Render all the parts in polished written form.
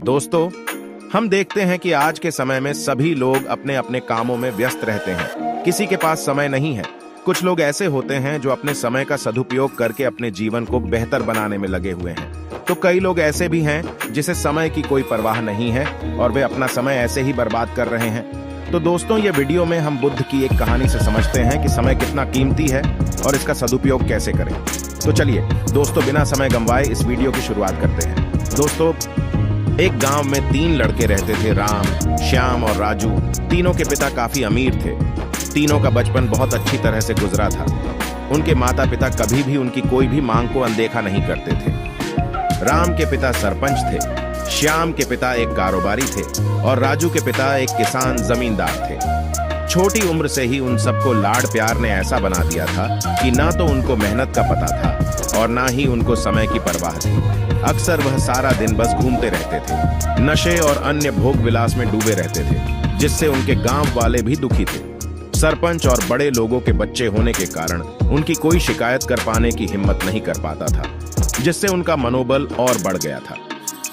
दोस्तों, हम देखते हैं कि आज के समय में सभी लोग अपने अपने कामों में व्यस्त रहते हैं। किसी के पास समय नहीं है। कुछ लोग ऐसे होते हैं जो अपने समय का सदुपयोग करके अपने जीवन को बेहतर बनाने में लगे हुए हैं। तो कई लोग ऐसे भी हैं जिसे समय की कोई परवाह नहीं है और वे अपना समय ऐसे ही बर्बाद कर रहे हैं। तो दोस्तों, ये वीडियो में हम बुद्ध की एक कहानी से समझते हैं कि समय कितना कीमती है और इसका सदुपयोग कैसे करें। तो चलिए दोस्तों, बिना समय गंवाए इस वीडियो की शुरुआत करते हैं। दोस्तों, एक गांव में 3 लड़के रहते थे, राम, श्याम और राजू। तीनों के पिता काफी अमीर थे। तीनों का बचपन बहुत अच्छी तरह से गुजरा था। उनके माता पिता कभी भी उनकी कोई भी मांग को अनदेखा नहीं करते थे। राम के पिता सरपंच थे, श्याम के पिता एक कारोबारी थे और राजू के पिता एक किसान जमींदार थे। छोटी उम्र से ही उन सबको लाड प्यार ने ऐसा बना दिया था कि ना तो उनको मेहनत का पता था और ना ही उनको समय की परवाह थी। अक्सर वह सारा दिन बस घूमते रहते थे, नशे और अन्य भोग विलास में डूबे रहते थे, जिससे उनके गांव वाले भी दुखी थे। सरपंच और बड़े लोगों के बच्चे होने के कारण उनकी कोई शिकायत कर पाने की हिम्मत नहीं कर पाता था, जिससे उनका मनोबल और बढ़ गया था।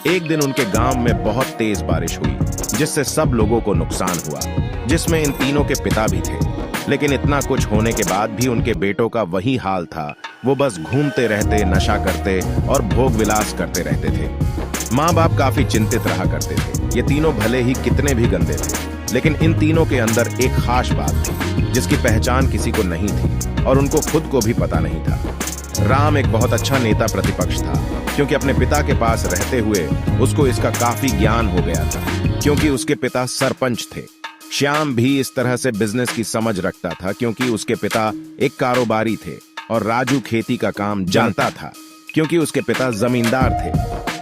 एक दिन उनके गांव में बहुत तेज बारिश हुई, जिससे सब लोगों को नुकसान हुआ, जिसमें इन तीनों के पिता भी थे। लेकिन इतना कुछ होने के बाद भी उनके बेटों का वही हाल था। वो बस घूमते रहते, नशा करते और भोग विलास करते रहते थे। माँ बाप काफी चिंतित रहा करते थे। ये तीनों भले ही कितने भी गंदे थे, लेकिन इन तीनों के अंदर एक खास बात थी जिसकी पहचान किसी को नहीं थी और उनको खुद को भी पता नहीं था। राम एक बहुत अच्छा नेता प्रतिपक्ष था, क्योंकि अपने पिता के पास रहते हुए उसको इसका काफी ज्ञान हो गया था, क्योंकि उसके पिता सरपंच थे। श्याम भी इस तरह से बिजनेस की समझ रखता था, क्योंकि उसके पिता एक कारोबारी थे। और राजू खेती का काम जानता था, क्योंकि उसके पिता जमींदार थे।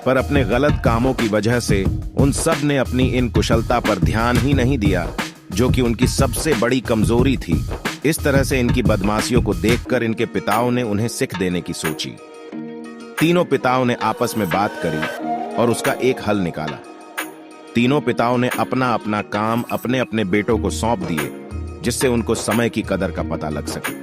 पर अपने गलत कामों की वजह से उन सब ने अपनी इन कुशलता पर ध्यान ही नहीं दिया, जो कि उनकी सबसे बड़ी कमजोरी थी। इस तरह से इनकी बदमाशियों को देखकर इनके पिताओं ने उन्हें सिख देने की सोची। तीनों पिताओं ने आपस में बात करी और उसका एक हल निकाला। तीनों पिताओं ने अपना अपना काम अपने अपने बेटों को सौंप दिए, जिससे उनको समय की कदर का पता लग सके।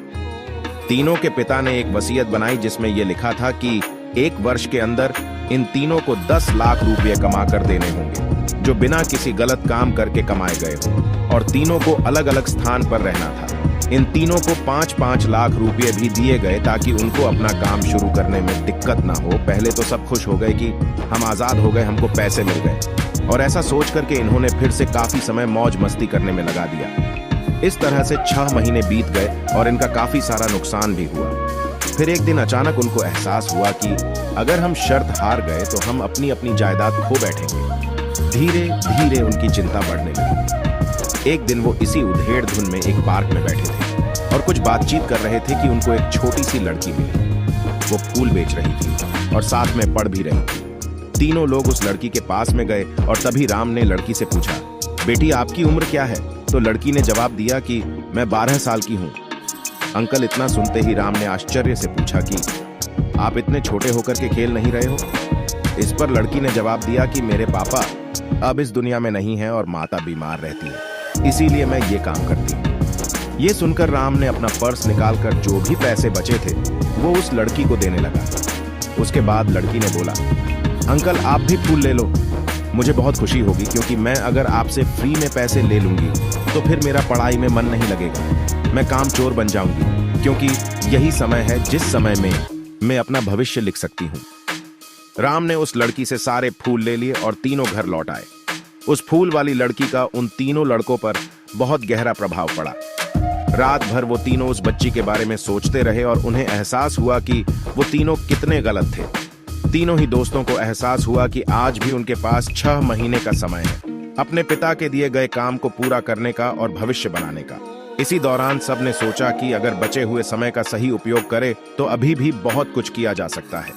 तीनों के पिता ने एक वसीयत बनाई, जिसमें यह लिखा था कि 1 वर्ष के अंदर इन तीनों को 10 लाख रुपए कमा कर देने होंगे, जो बिना किसी गलत काम करके कमाए गए हों। और तीनों को अलग अलग स्थान पर रहना था। इन तीनों को 5-5 लाख रुपए भी दिए गए, ताकि उनको अपना काम शुरू करने में दिक्कत ना हो। पहले तो सब खुश हो गए कि हम आजाद हो गए, हमको पैसे मिल गए, और ऐसा सोच करके इन्होंने फिर से काफी समय मौज मस्ती करने में लगा दिया। इस तरह से 6 महीने बीत गए और इनका काफी सारा नुकसान भी हुआ। फिर एक दिन अचानक उनको एहसास हुआ कि अगर हम शर्त हार गए तो हम अपनी अपनी जायदाद खो बैठेंगे। धीरे धीरे उनकी चिंता बढ़ने लगी। एक दिन वो इसी उधेड़ धुन में एक पार्क में बैठे थे और कुछ बातचीत कर रहे थे कि उनको एक छोटी सी लड़की मिली। वो फूल बेच रही थी और साथ में पढ़ भी रही थी। तीनों लोग उस लड़की के पास में गए और तभी राम ने लड़की से पूछा, बेटी आपकी उम्र क्या है? तो लड़की ने जवाब दिया कि मैं 12 साल की हूँ। अंकल, इतना सुनते ही राम ने आश्चर्य से पूछा कि आप इतने छोटे होकर के खेल नहीं रहे हो? इस पर लड़की ने जवाब दिया कि मेरे पापा अब इस दुनिया में नहीं है और माता बीमार रहती है, इसीलिए मैं ये काम करती हूँ। ये सुनकर राम ने अपना पर्स निकालकर जो भी पैसे बचे थे वो उस लड़की को देने लगा। उसके बाद लड़की ने बोला, अंकल आप भी फूल ले लो, मुझे बहुत खुशी होगी, क्योंकि मैं अगर आपसे फ्री में पैसे ले लूंगी तो फिर मेरा पढ़ाई में मन नहीं लगेगा। मैं काम चोर बन जाऊंगी, क्योंकि यही समय है जिस समय में मैं अपना भविष्य लिख सकती हूँ। राम ने उस लड़की से सारे फूल ले लिए और तीनों घर लौट आए। उस फूल वाली लड़की का उन तीनों लड़कों पर बहुत गहरा प्रभाव पड़ा। रात भर वो तीनों उस बच्ची के बारे में सोचते रहे और उन्हें एहसास हुआ कि वो तीनों कितने गलत थे। तीनों ही दोस्तों को एहसास हुआ कि आज भी उनके पास 6 महीने का समय है अपने पिता के दिए गए काम को पूरा करने का और भविष्य बनाने का। इसी दौरान सबने सोचा कि अगर बचे हुए समय का सही उपयोग करे तो अभी भी बहुत कुछ किया जा सकता है।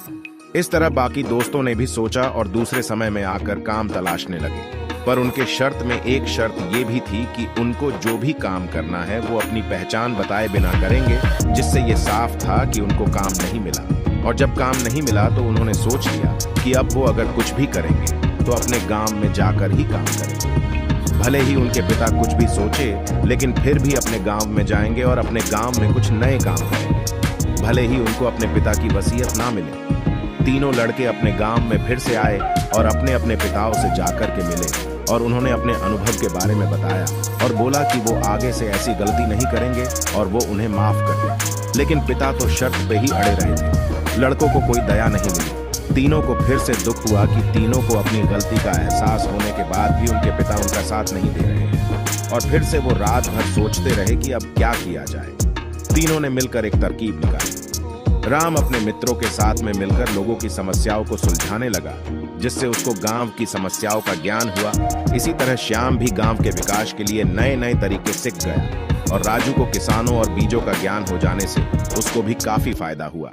इस तरह बाकी दोस्तों ने भी सोचा और दूसरे समय में आकर काम तलाशने लगे। पर उनके शर्त में एक शर्त ये भी थी कि उनको जो भी काम करना है वो अपनी पहचान बताए बिना करेंगे, जिससे ये साफ था कि उनको काम नहीं मिला। और जब काम नहीं मिला तो उन्होंने सोच लिया कि अब वो अगर कुछ भी करेंगे तो अपने गांव में जाकर ही काम करेंगे। भले ही उनके पिता कुछ भी सोचे, लेकिन फिर भी अपने गांव में जाएंगे और अपने गांव में कुछ नए काम करेंगे, भले ही उनको अपने पिता की वसीयत ना मिले। तीनों लड़के अपने गांव में फिर से आए और अपने अपने पिताओं से जाकर के मिले और उन्होंने अपने अनुभव के बारे में बताया और बोला कि वो आगे से ऐसी गलती नहीं करेंगे और वो उन्हें माफ कर दें। लेकिन पिता तो शर्त पे ही अड़े रहे थे। लड़कों को कोई दया नहीं मिली। तीनों को फिर से दुख हुआ कि तीनों को अपनी गलती का एहसास होने के बाद भी उनके पिता उनका साथ नहीं दे रहे हैं और फिर से वो रात भर सोचते रहे कि अब क्या किया जाए। तीनों ने मिलकर एक तरकीब निकाली। राम अपने मित्रों के साथ में मिलकर लोगों की समस्याओं को सुलझाने लगा, जिससे उसको गांव की समस्याओं का ज्ञान हुआ। इसी तरह श्याम भी गांव के विकास के लिए नए नए तरीके सीख गया और राजू को किसानों और बीजों का ज्ञान हो जाने से उसको भी काफी फायदा हुआ।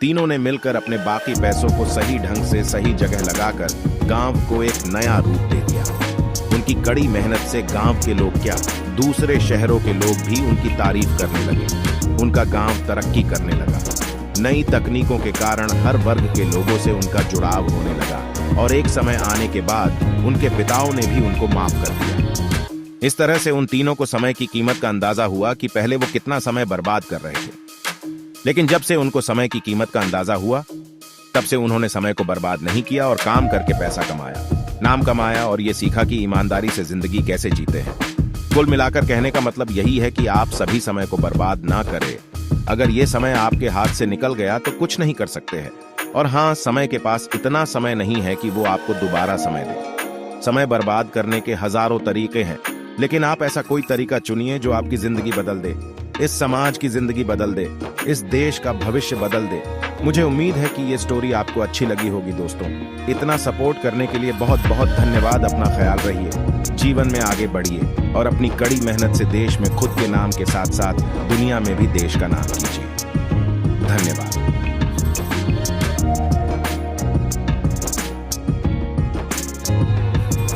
तीनों ने मिलकर अपने बाकी पैसों को सही ढंग से सही जगह लगाकर गांव को एक नया रूप दे दिया। उनकी कड़ी मेहनत से गांव के लोग क्या, दूसरे शहरों के लोग भी उनकी तारीफ करने लगे। उनका गांव तरक्की करने लगा। नई तकनीकों के कारण हर वर्ग के लोगों से उनका जुड़ाव होने लगा और एक समय आने के बाद उनके पिताओं ने भी उनको माफ कर दिया। इस तरह से उन तीनों को समय की कीमत का अंदाजा हुआ कि पहले वो कितना समय बर्बाद कर रहे थे, लेकिन जब से उनको समय की कीमत का अंदाजा हुआ तब से उन्होंने समय को बर्बाद नहीं किया और काम करके पैसा कमाया, नाम कमाया और ये सीखा कि ईमानदारी से जिंदगी कैसे जीते हैं। कुल मिलाकर कहने का मतलब यही है कि आप सभी समय को बर्बाद ना करें। अगर ये समय आपके हाथ से निकल गया तो कुछ नहीं कर सकते हैं। और हाँ, समय के पास इतना समय नहीं है कि वो आपको दोबारा समय दे। समय बर्बाद करने के हजारों तरीके हैं, लेकिन आप ऐसा कोई तरीका चुनिए जो आपकी जिंदगी बदल दे, इस समाज की जिंदगी बदल दे, इस देश का भविष्य बदल दे। मुझे उम्मीद है कि ये स्टोरी आपको अच्छी लगी होगी। दोस्तों, इतना सपोर्ट करने के लिए बहुत बहुत धन्यवाद। अपना ख्याल रखिए, जीवन में आगे बढ़िए और अपनी कड़ी मेहनत से देश में खुद के नाम के साथ साथ दुनिया में भी देश का नाम कीजिए। धन्यवाद।